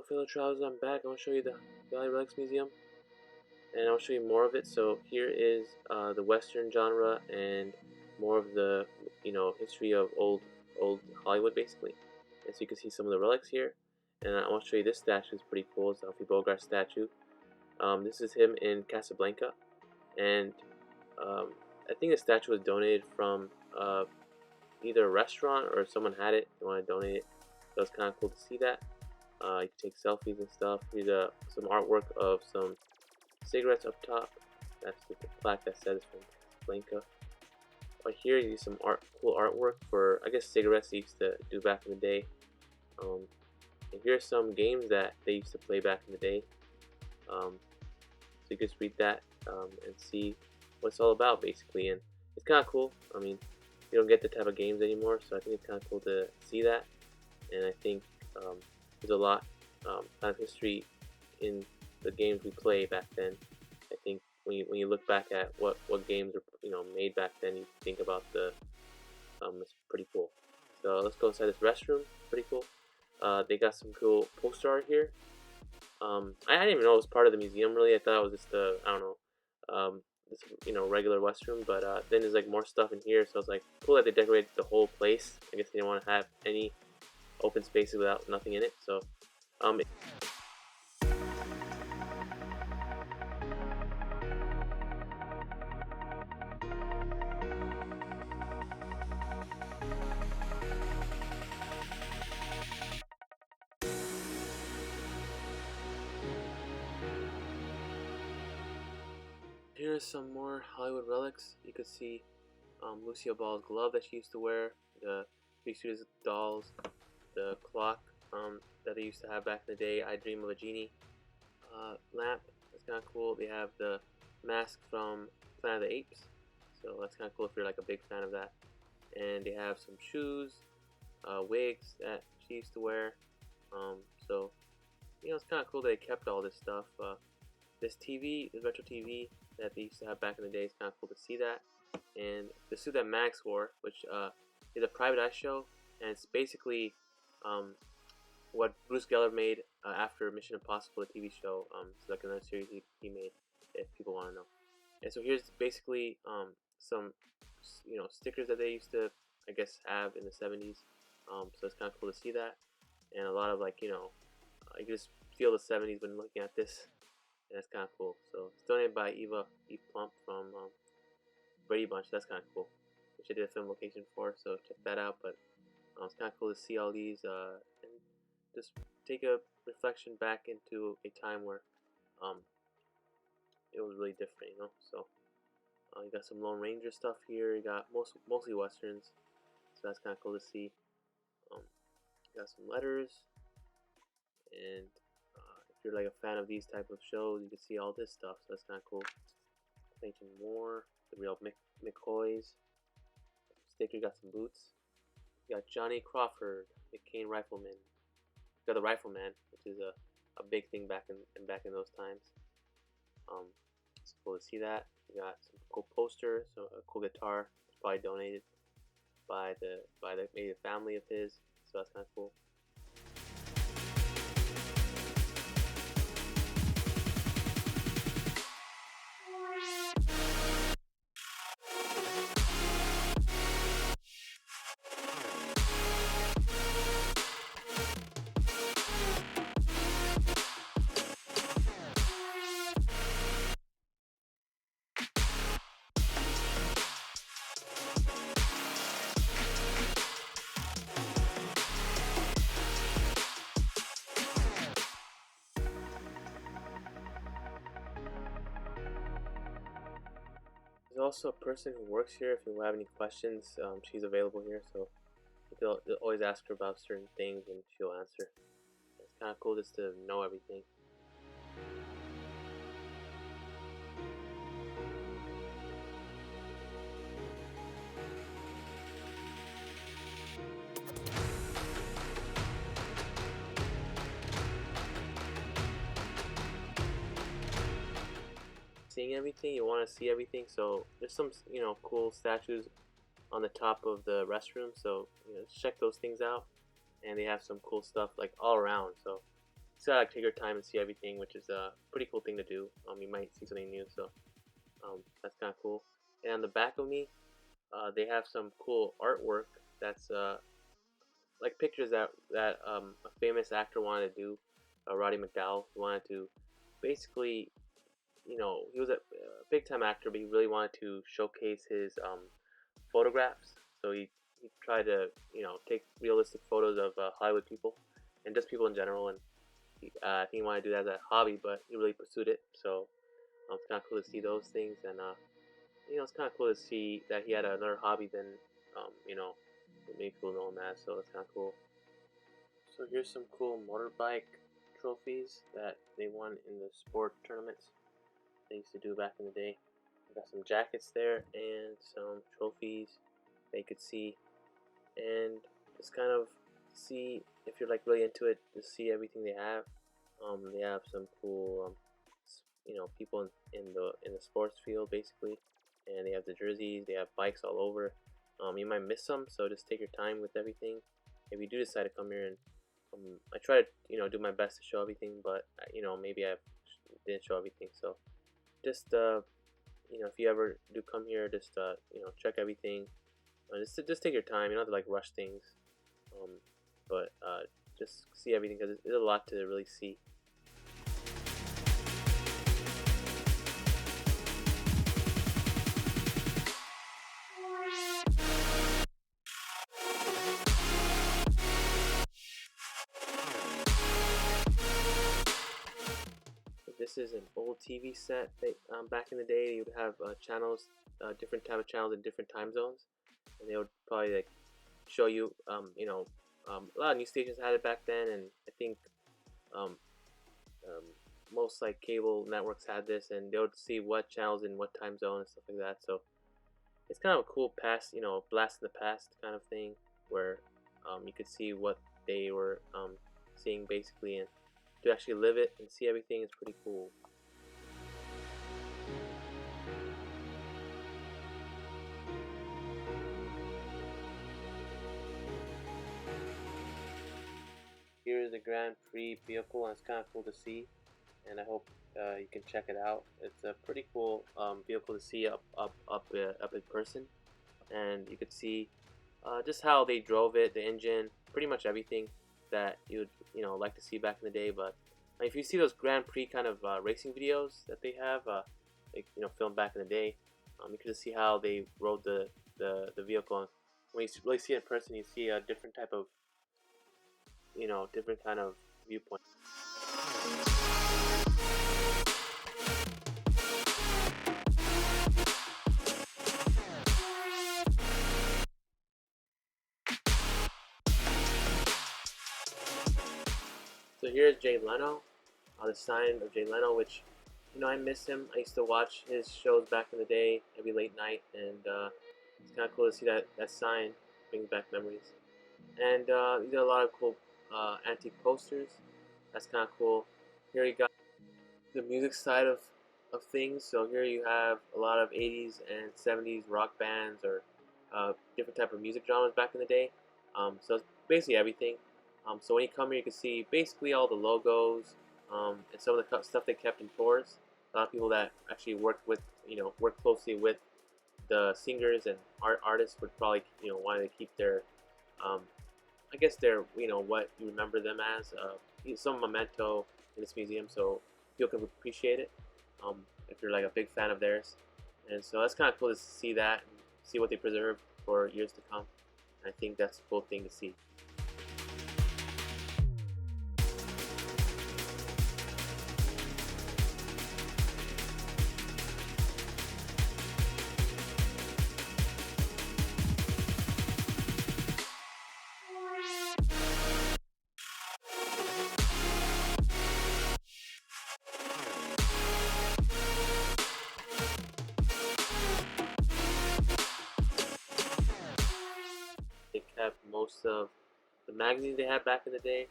Hello fellow travelers, I'm back. I want to show you the Valley Relics Museum, and I'll show you more of it. So here is the Western genre and more of the history of old Hollywood basically. And so you can see some of the relics here. And I want to show you this statue. Is pretty cool. It's Humphrey Bogart statue. This is him in Casablanca, and I think the statue was donated from either a restaurant or someone had it. They want to donate it. So it's kind of cool to see that. You can take selfies and stuff. Here's some artwork of some cigarettes up top. That's the plaque that says from Casablanca. Right here, you see some cool artwork for, I guess, cigarettes they used to do back in the day. And here's some games that they used to play back in the day. So you can just read that and see what it's all about, basically. And it's kind of cool. I mean, you don't get the type of games anymore, so I think it's kind of cool to see that. And I think there's a lot kind of history in the games we play back then. I think when you look back at what games are made back then, you think about it's pretty cool. So let's go inside this restroom. Pretty cool. They got some cool poster art here. I didn't even know it was part of the museum really. I thought it was just I don't know, this regular restroom. But then there's like more stuff in here. So it's like cool that they decorated the whole place. I guess they didn't want to have any open spaces without nothing in it. So here's some more Hollywood relics. You could see Lucille Ball's glove that she used to wear, the Three Stooges dolls, the clock that they used to have back in the day, I Dream of a Genie lamp. That's kind of cool. They have the mask from Planet of the Apes, so that's kind of cool if you're like a big fan of that. And they have some shoes, wigs that she used to wear. So it's kind of cool they kept all this stuff. This TV, this retro TV that they used to have back in the day, is kind of cool to see that. And the suit that Max wore, which is a private eye show, and it's basically what Bruce Geller made after Mission Impossible, the TV show. It's like another series he made, if people want to know. And so here's basically some stickers that they used to, I guess, have in the 70s. So it's kind of cool to see that, and a lot of you can just feel the 70s when looking at this, and that's kind of cool. So it's donated by Eve Plump from Brady Bunch. That's kind of cool, which I did a film location for, so check that out. But it's kind of cool to see all these and just take a reflection back into a time where it was really different, So you got some Lone Ranger stuff here. You got mostly westerns, so that's kind of cool to see. You got some letters, and if you're like a fan of these type of shows, you can see all this stuff. So that's kind of cool. Mention more. The real McCoys. Sticker, got some boots. You got Johnny Crawford, McCain Rifleman. You got the Rifleman, which is a big thing back in those times. It's cool to see that. You got some cool posters, so a cool guitar. It's probably donated by maybe the family of his. So that's kind of cool. There's also a person who works here. If you have any questions, she's available here, so they'll always ask her about certain things and she'll answer. It's kind of cool just to know everything. Seeing everything, you want to see everything, so there's some cool statues on the top of the restroom, so check those things out. And they have some cool stuff like all around, so just gotta like, take your time and see everything, which is a pretty cool thing to do. You might see something new, so that's kind of cool. And on the back of me, they have some cool artwork that's like pictures that a famous actor wanted to do. Roddy McDowell wanted to basically, he was a big time actor, but he really wanted to showcase his photographs. So he tried to take realistic photos of Hollywood people and just people in general, and I think he wanted to do that as a hobby, but he really pursued it. So it's kind of cool to see those things, and it's kind of cool to see that he had another hobby than what many people know him as. So it's kind of cool. So here's some cool motorbike trophies that they won in the sport tournaments they used to do back in the day. I got some jackets there and some trophies that you could see, and just kind of see if you're like really into it. Just see everything they have. They have some cool, people in the sports field basically, and they have the jerseys. They have bikes all over. You might miss some, so just take your time with everything. If you do decide to come here, and I try to do my best to show everything, but maybe I didn't show everything. So just if you ever do come here, just check everything. Just take your time. You don't have to like rush things, but just see everything because there's a lot to really see. This is an old TV set that back in the day you would have channels, different type of channels in different time zones, and they would probably like show you, a lot of news stations had it back then, and I think um, most like cable networks had this, and they would see what channels in what time zone and stuff like that. So it's kind of a cool past, blast in the past kind of thing, where you could see what they were seeing basically, and to actually live it and see everything is pretty cool. Here is the Grand Prix vehicle, and it's kind of cool to see, and I hope you can check it out. It's a pretty cool vehicle to see up in person, and you could see just how they drove it, the engine, pretty much everything that you'd like to see back in the day. But if you see those Grand Prix kind of racing videos that they have, like filmed back in the day, you can just see how they rode the vehicle. And when you really see it in person, you see a different type of different kind of viewpoint. So here's Jay Leno, the sign of Jay Leno, which I miss him. I used to watch his shows back in the day every late night, and it's kind of cool to see that sign. Brings back memories. And you got a lot of cool antique posters. That's kind of cool. Here you got the music side of things. So here you have a lot of 80s and 70s rock bands or different type of music genres back in the day. So it's basically everything. So when you come here, you can see basically all the logos and some of the stuff they kept in tours. A lot of people that actually work closely with the singers and artists would probably want to keep their I guess they're what you remember them as some memento in this museum, so people can appreciate it if you're like a big fan of theirs. And so that's kind of cool to see that and see what they preserve for years to come. And I think that's a cool thing to see. They kept most of the magazines they had back in the day,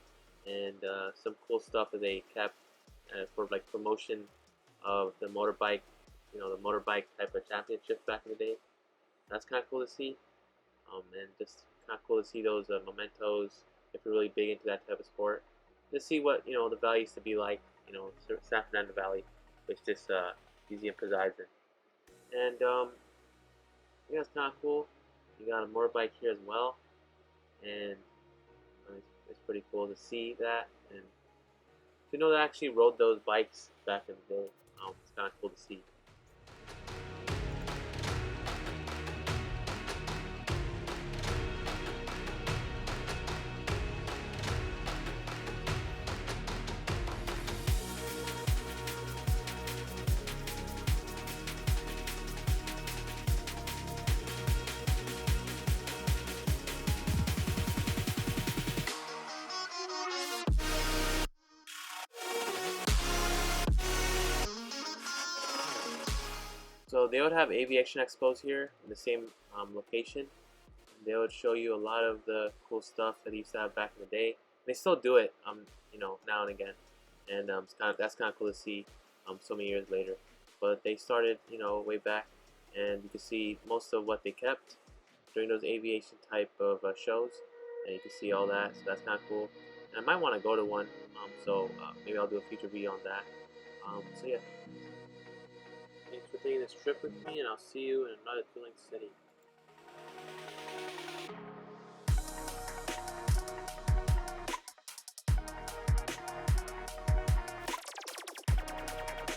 and some cool stuff that they kept for like promotion of the motorbike, the motorbike type of championships back in the day. That's kind of cool to see, and just kind of cool to see those mementos if you're really big into that type of sport. to see what the valley used to be like. San Fernando Valley, which this museum presides in. And yeah, it's kind of cool. You got a motorbike here as well, and it's pretty cool to see that and to know that I actually rode those bikes back in the day. It's kind of cool to see. So they would have aviation expos here in the same location. They would show you a lot of the cool stuff that they used to have back in the day. They still do it, now and again, and that's kind of cool to see, so many years later. But they started, way back, and you can see most of what they kept during those aviation type of shows, and you can see all that. So that's kind of cool. And I might want to go to one, so maybe I'll do a future video on that. So yeah, thanks for taking this trip with me, and I'll see you in another thrilling city.